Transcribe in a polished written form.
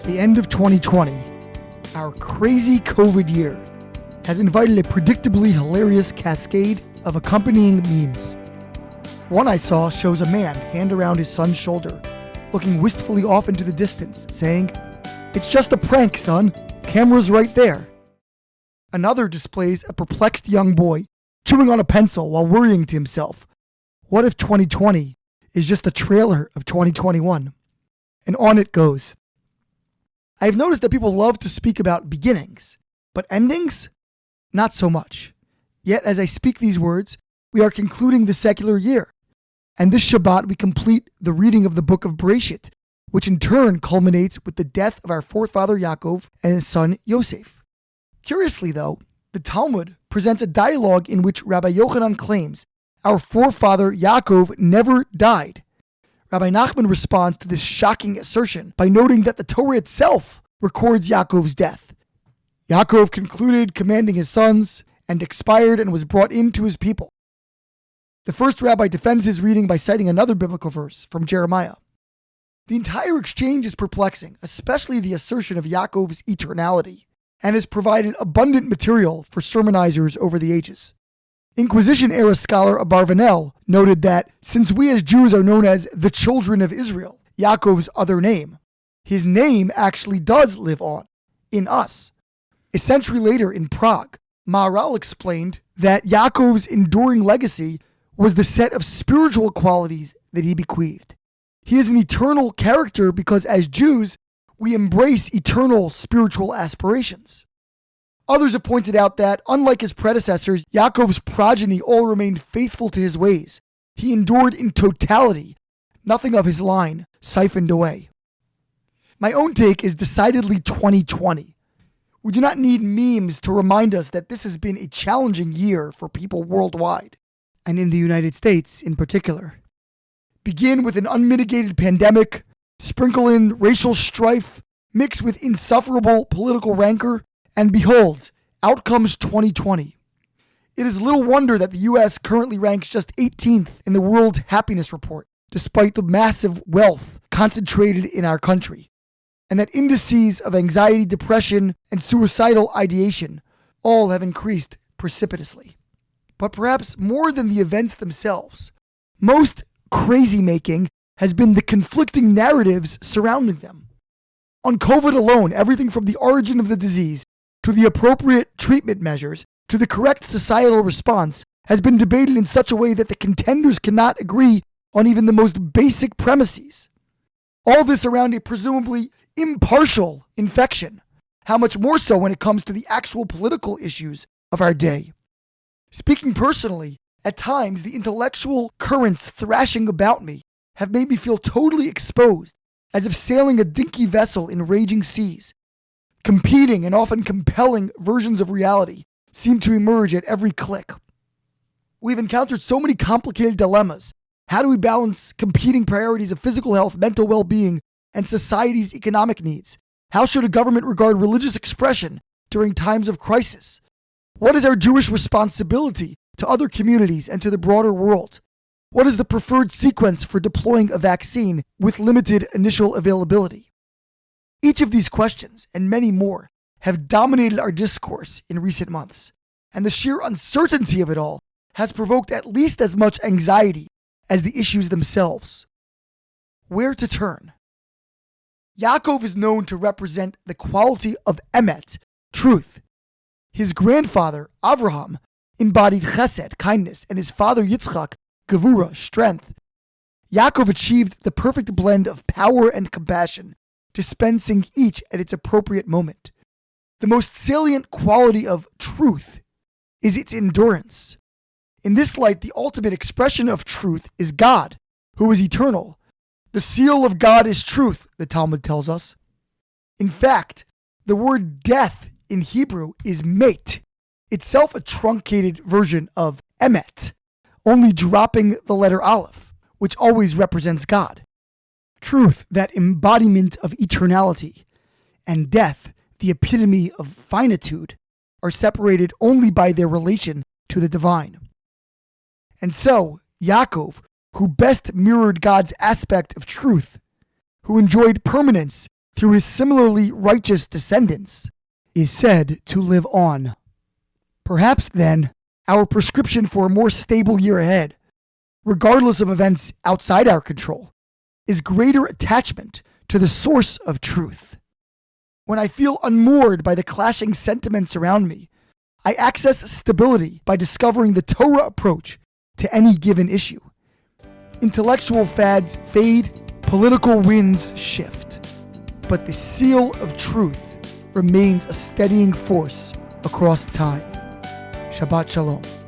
The end of 2020, our crazy COVID year, has invited a predictably hilarious cascade of accompanying memes. One I saw shows a man hand around his son's shoulder, looking wistfully off into the distance, saying, "It's just a prank, son. Camera's right there." Another displays a perplexed young boy chewing on a pencil while worrying to himself, "What if 2020 is just a trailer of 2021? And on it goes. I have noticed that people love to speak about beginnings, but endings? Not so much. Yet as I speak these words, we are concluding the secular year. And this Shabbat we complete the reading of the book of Bereshit, which in turn culminates with the death of our forefather Yaakov and his son Yosef. Curiously though, the Talmud presents a dialogue in which Rabbi Yochanan claims our forefather Yaakov never died. Rabbi Nachman responds to this shocking assertion by noting that the Torah itself records Yaakov's death. Yaakov concluded commanding his sons and expired and was brought in to his people. The first rabbi defends his reading by citing another biblical verse from Jeremiah. The entire exchange is perplexing, especially the assertion of Yaakov's eternality, and has provided abundant material for sermonizers over the ages. Inquisition-era scholar Abarvanel noted that since we as Jews are known as the children of Israel, Yaakov's other name, his name actually does live on, in us. A century later in Prague, Maharal explained that Yaakov's enduring legacy was the set of spiritual qualities that he bequeathed. He is an eternal character because as Jews, we embrace eternal spiritual aspirations. Others have pointed out that, unlike his predecessors, Yaakov's progeny all remained faithful to his ways. He endured in totality, nothing of his line siphoned away. My own take is decidedly 2020. We do not need memes to remind us that this has been a challenging year for people worldwide, and in the United States in particular. Begin with an unmitigated pandemic, sprinkle in racial strife, mix with insufferable political rancor, and behold, out comes 2020. It is little wonder that the U.S. currently ranks just 18th in the World Happiness Report, despite the massive wealth concentrated in our country, and that indices of anxiety, depression, and suicidal ideation all have increased precipitously. But perhaps more than the events themselves, most crazy-making has been the conflicting narratives surrounding them. On COVID alone, everything from the origin of the disease to the appropriate treatment measures, to the correct societal response, has been debated in such a way that the contenders cannot agree on even the most basic premises. All this around a presumably impartial infection. How much more so when it comes to the actual political issues of our day. Speaking personally, at times the intellectual currents thrashing about me have made me feel totally exposed, as if sailing a dinky vessel in raging seas. Competing and often compelling versions of reality seem to emerge at every click. We've encountered so many complicated dilemmas. How do we balance competing priorities of physical health, mental well-being, and society's economic needs? How should a government regard religious expression during times of crisis? What is our Jewish responsibility to other communities and to the broader world? What is the preferred sequence for deploying a vaccine with limited initial availability? Each of these questions, and many more, have dominated our discourse in recent months, and the sheer uncertainty of it all has provoked at least as much anxiety as the issues themselves. Where to turn? Yaakov is known to represent the quality of emet, truth. His grandfather, Avraham, embodied chesed, kindness, and his father, Yitzchak, gevura, strength. Yaakov achieved the perfect blend of power and compassion, dispensing each at its appropriate moment. The most salient quality of truth is its endurance. In this light, the ultimate expression of truth is God, who is eternal. The seal of God is truth, the Talmud tells us. In fact, the word death in Hebrew is met, itself a truncated version of emet, only dropping the letter aleph, which always represents God. Truth, that embodiment of eternality, and death, the epitome of finitude, are separated only by their relation to the divine. And so, Yaakov, who best mirrored God's aspect of truth, who enjoyed permanence through his similarly righteous descendants, is said to live on. Perhaps then, our prescription for a more stable year ahead, regardless of events outside our control, is greater attachment to the source of truth. When I feel unmoored by the clashing sentiments around me, I access stability by discovering the Torah approach to any given issue. Intellectual fads fade, political winds shift, but the seal of truth remains a steadying force across time. Shabbat Shalom.